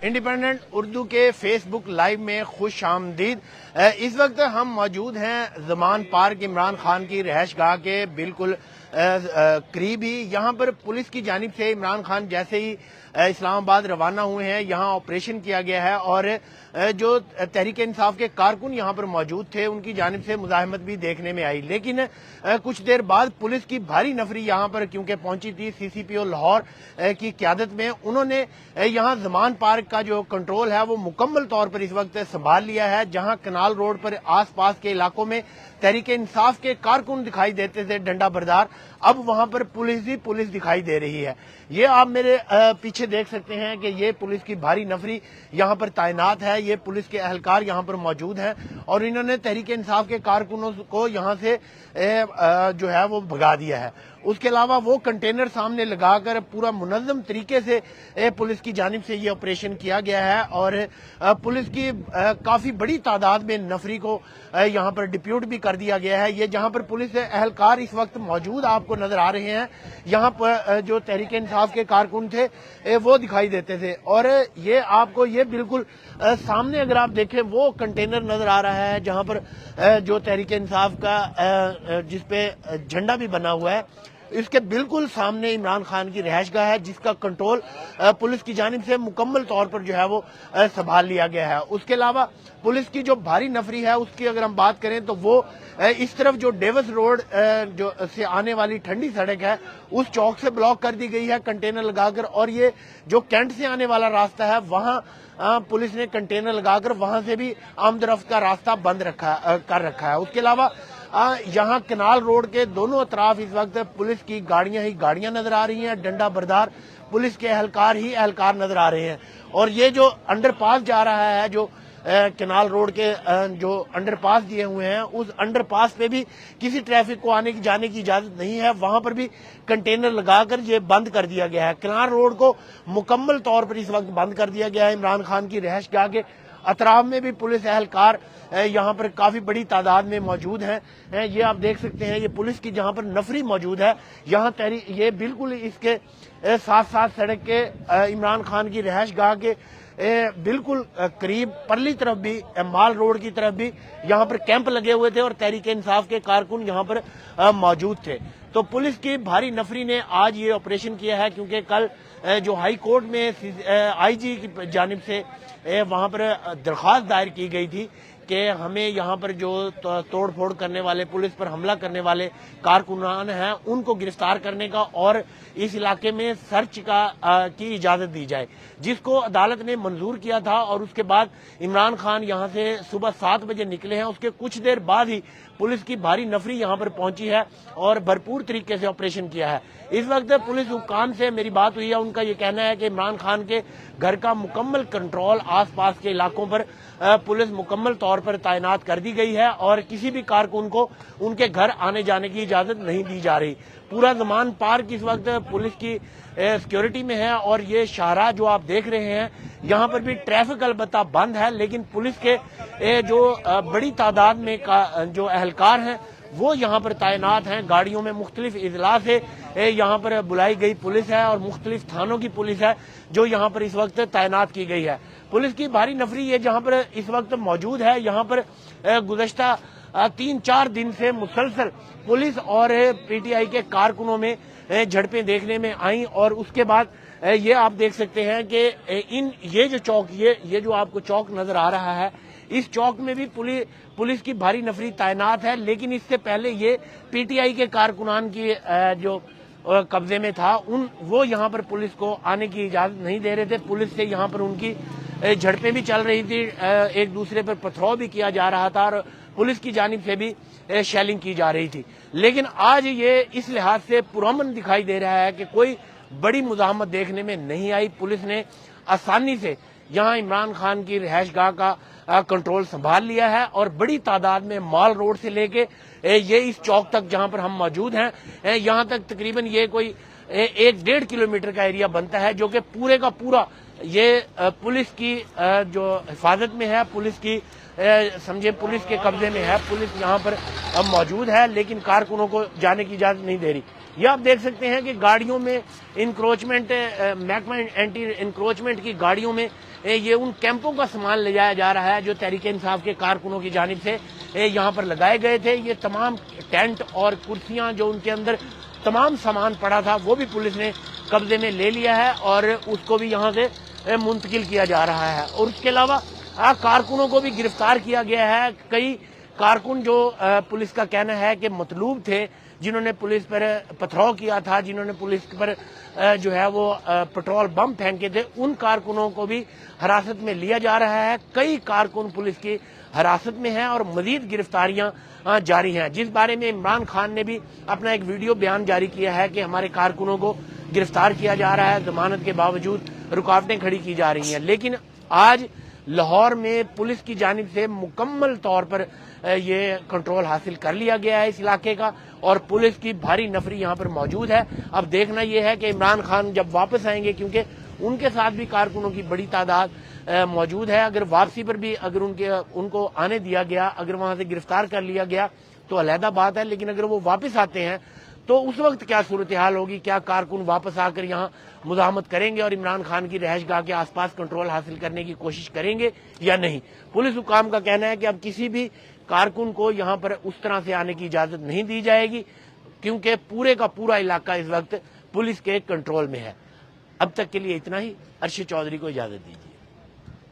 Independent Urdu के Facebook live में खुश आमदीद। इस वक्त हम मौजूद हैं ज़मान पार्क इमरान खान की रहायशगाह के बिल्कुल करीब ही। यहाँ पर पुलिस की जानिब से इमरान खान जैसे ही इस्लामाबाद रवाना हुए हैं, यहाँ ऑपरेशन किया गया है और जो तहरीक इंसाफ के कारकुन यहाँ पर मौजूद थे उनकी जानिब से मुजाहमत भी देखने में आई। लेकिन कुछ देर बाद पुलिस की भारी नफरी यहाँ पर क्योंकि पहुंची थी CCPO लाहौर की क़यादत में, उन्होंने यहाँ ज़मान पार्क का जो कंट्रोल है वो मुकम्मल तौर पर इस वक्त संभाल लिया है। जहाँ कनाल रोड पर आस पास के इलाकों में तहरीक इंसाफ के कारकुन दिखाई देते थे डंडा बरदार, अब वहां पर पुलिस ही पुलिस दिखाई दे रही है। ये आप मेरे पीछे देख सकते हैं कि ये पुलिस की भारी नफरी यहाँ पर तैनात है। ये पुलिस के अहलकार यहाँ पर मौजूद हैं और इन्होंने तहरीक इंसाफ के कारकुनों को यहाँ से जो है वो भगा दिया है। उसके अलावा वो कंटेनर सामने लगाकर पूरा मुनज़्ज़म तरीके से पुलिस की जानिब से ये ऑपरेशन किया गया है और पुलिस की काफी बड़ी तादाद में नफरी को यहाँ पर डिप्यूट भी कर दिया गया है। ये जहाँ पर पुलिस अहलकार इस वक्त मौजूद आपको नजर आ रहे हैं, यहाँ पर जो तहरीक इंसाफ के कारकुन थे वो दिखाई देते थे और ये आपको ये बिल्कुल सामने अगर आप देखें वो कंटेनर नजर आ रहा है जहाँ पर जो तहरीक इंसाफ का जिसपे झंडा भी बना हुआ है, इसके बिल्कुल सामने इमरान खान की रहायशगाह है जिसका कंट्रोल पुलिस की जानिब से मुकम्मल तौर पर जो है वो संभाल लिया गया है। उसके अलावा पुलिस की जो भारी नफरी है उसकी अगर हम बात करें तो वो इस तरफ जो डेविस रोड जो से आने वाली ठंडी सड़क है उस चौक से ब्लॉक कर दी गई है कंटेनर लगाकर, और ये जो कैंट से आने वाला रास्ता है वहाँ पुलिस ने कंटेनर लगाकर वहां से भी आमदरफ्त का रास्ता बंद कर रखा है। उसके अलावा यहाँ कनाल रोड के दोनों अतराफ इस वक्त पुलिस की गाड़ियां ही गाड़ियां नजर आ रही हैं, डंडा बरदार पुलिस के एहलकार ही एहलकार नजर आ रहे हैं। और ये जो अंडरपास जा रहा है, जो कनाल रोड के जो अंडरपास दिए हुए हैं, उस अंडरपास पे भी किसी ट्रैफिक को आने की जाने की इजाजत नहीं है, वहां पर भी कंटेनर लगाकर ये बंद कर दिया गया है। कनाल रोड को मुकम्मल तौर पर इस वक्त बंद कर दिया गया है। इमरान खान की रहायशगाह के अतराफ में भी पुलिस एहलकार यहाँ पर काफी बड़ी तादाद में मौजूद हैं। ये आप देख सकते हैं, ये पुलिस की जहाँ पर नफरी मौजूद है, यहाँ ये बिल्कुल इसके साथ साथ सड़क के इमरान खान की रहायशगाह के बिल्कुल करीब परली तरफ भी माल रोड की तरफ भी यहाँ पर कैंप लगे हुए थे और तहरीक इंसाफ के कारकुन यहाँ पर मौजूद थे। तो पुलिस की भारी नफरी ने आज ये ऑपरेशन किया है क्योंकि कल जो हाई कोर्ट में IG की जानिब से वहां पर दरख्वास्त दायर की गई थी कि हमें यहाँ पर जो तोड़ फोड़ करने वाले, पुलिस पर हमला करने वाले कारकुनान हैं उनको गिरफ्तार करने का और इस इलाके में सर्च की इजाजत दी जाए, जिसको अदालत ने मंजूर किया था। और उसके बाद इमरान खान यहाँ से सुबह 7 बजे निकले हैं, उसके कुछ देर बाद ही पुलिस की भारी नफरी यहाँ पर पहुंची है और भरपूर तरीके से ऑपरेशन किया है। इस वक्त पुलिस हुक्काम से मेरी बात हुई है, उनका ये कहना है कि इमरान खान के घर का मुकम्मल कंट्रोल आसपास के इलाकों पर पुलिस मुकम्मल तौर पर तैनात कर दी गई है और किसी भी कारकुन को उनके घर आने जाने की इजाजत नहीं दी जा रही। पूरा ज़मान पार्क इस वक्त पुलिस की सिक्योरिटी में है और ये शाहराह जो आप देख रहे हैं यहाँ पर भी ट्रैफिक अलबत्ता बंद है, लेकिन पुलिस के जो बड़ी तादाद में जो एहलकार हैं वो यहाँ पर तैनात हैं। गाड़ियों में मुख्तलिफ इजला से यहाँ पर बुलाई गई पुलिस है और मुख्तलिफ थानों की पुलिस है जो यहाँ पर इस वक्त तैनात की गई है। पुलिस की भारी नफरी ये जहाँ पर इस वक्त मौजूद है, यहाँ पर गुज़श्ता 3-4 दिन से मुसलसल पुलिस और PTI के कारकुनों में झड़पें देखने में आई और उसके बाद ये आप देख सकते हैं कि ये जो चौक ये जो आपको चौक नजर आ रहा है, इस चौक में भी पुलिस की भारी नफरी तैनात है। लेकिन इससे पहले ये PTI के कारकुनान की जो कब्जे में था वो यहाँ पर पुलिस को आने की इजाजत नहीं दे रहे थे। पुलिस से यहाँ पर उनकी झड़पें भी चल रही थी, एक दूसरे पर पथराव भी किया जा रहा था और पुलिस की जानिब से भी शेलिंग की जा रही थी। लेकिन आज ये इस लिहाज से पुरअमन दिखाई दे रहा है कि कोई बड़ी मुज़ाहमत देखने में नहीं आई। पुलिस ने आसानी से यहाँ इमरान खान की रहायशगाह का कंट्रोल संभाल लिया है और बड़ी तादाद में माल रोड से लेके ये इस चौक तक जहाँ पर हम मौजूद हैं, यहाँ तक तकरीबन ये कोई 1-1.5 किलोमीटर का एरिया बनता है जो कि पूरे का पूरा ये पुलिस की जो हिफाजत में है, पुलिस की समझे पुलिस के कब्जे में है। पुलिस यहाँ पर मौजूद है लेकिन कारकुनों को जाने की इजाजत नहीं दे रही। ये आप देख सकते हैं कि गाड़ियों में इंक्रोचमेंट, महकमा एंटी इंक्रोचमेंट की गाड़ियों में یہ ان کیمپوں کا سامان لے جایا جا رہا ہے جو تحریک انصاف کے کارکنوں کی جانب سے یہاں پر لگائے گئے تھے. یہ تمام ٹینٹ اور کرسیاں جو ان کے اندر تمام سامان پڑا تھا وہ بھی پولیس نے قبضے میں لے لیا ہے اور اس کو بھی یہاں سے منتقل کیا جا رہا ہے. اور اس کے علاوہ کارکنوں کو بھی گرفتار کیا گیا ہے. کئی کارکن جو پولیس کا کہنا ہے کہ مطلوب تھے، جنہوں نے پولیس پر پتھراؤ کیا تھا، جنہوں نے پولیس پر جو ہے وہ پٹرول بم پھینکے تھے، ان کارکنوں کو بھی حراست میں لیا جا رہا ہے. کئی کارکن پولیس کی حراست میں ہیں اور مزید گرفتاریاں جاری ہیں، جس بارے میں عمران خان نے بھی اپنا ایک ویڈیو بیان جاری کیا ہے کہ ہمارے کارکنوں کو گرفتار کیا جا رہا ہے، ضمانت کے باوجود رکاوٹیں کھڑی کی جا رہی ہیں. لیکن آج لاہور میں پولیس کی جانب سے مکمل طور پر یہ کنٹرول حاصل کر لیا گیا ہے اس علاقے کا، اور پولیس کی بھاری نفری یہاں پر موجود ہے. اب دیکھنا یہ ہے کہ عمران خان جب واپس آئیں گے، کیونکہ ان کے ساتھ بھی کارکنوں کی بڑی تعداد موجود ہے، اگر واپسی پر بھی اگر ان کو آنے دیا گیا، اگر وہاں سے گرفتار کر لیا گیا تو علیحدہ بات ہے. لیکن اگر وہ واپس آتے ہیں تو اس وقت کیا صورتحال ہوگی؟ کیا کارکن واپس آ کر یہاں مزاحمت کریں گے اور عمران خان کی رہائش گاہ کے آس پاس کنٹرول حاصل کرنے کی کوشش کریں گے یا نہیں؟ پولیس حکام کا کہنا ہے کہ اب کسی بھی کارکن کو یہاں پر اس طرح سے آنے کی اجازت نہیں دی جائے گی، کیونکہ پورے کا پورا علاقہ اس وقت پولیس کے کنٹرول میں ہے. اب تک کے لیے اتنا ہی. ارشد چودھری کو اجازت دیجیے.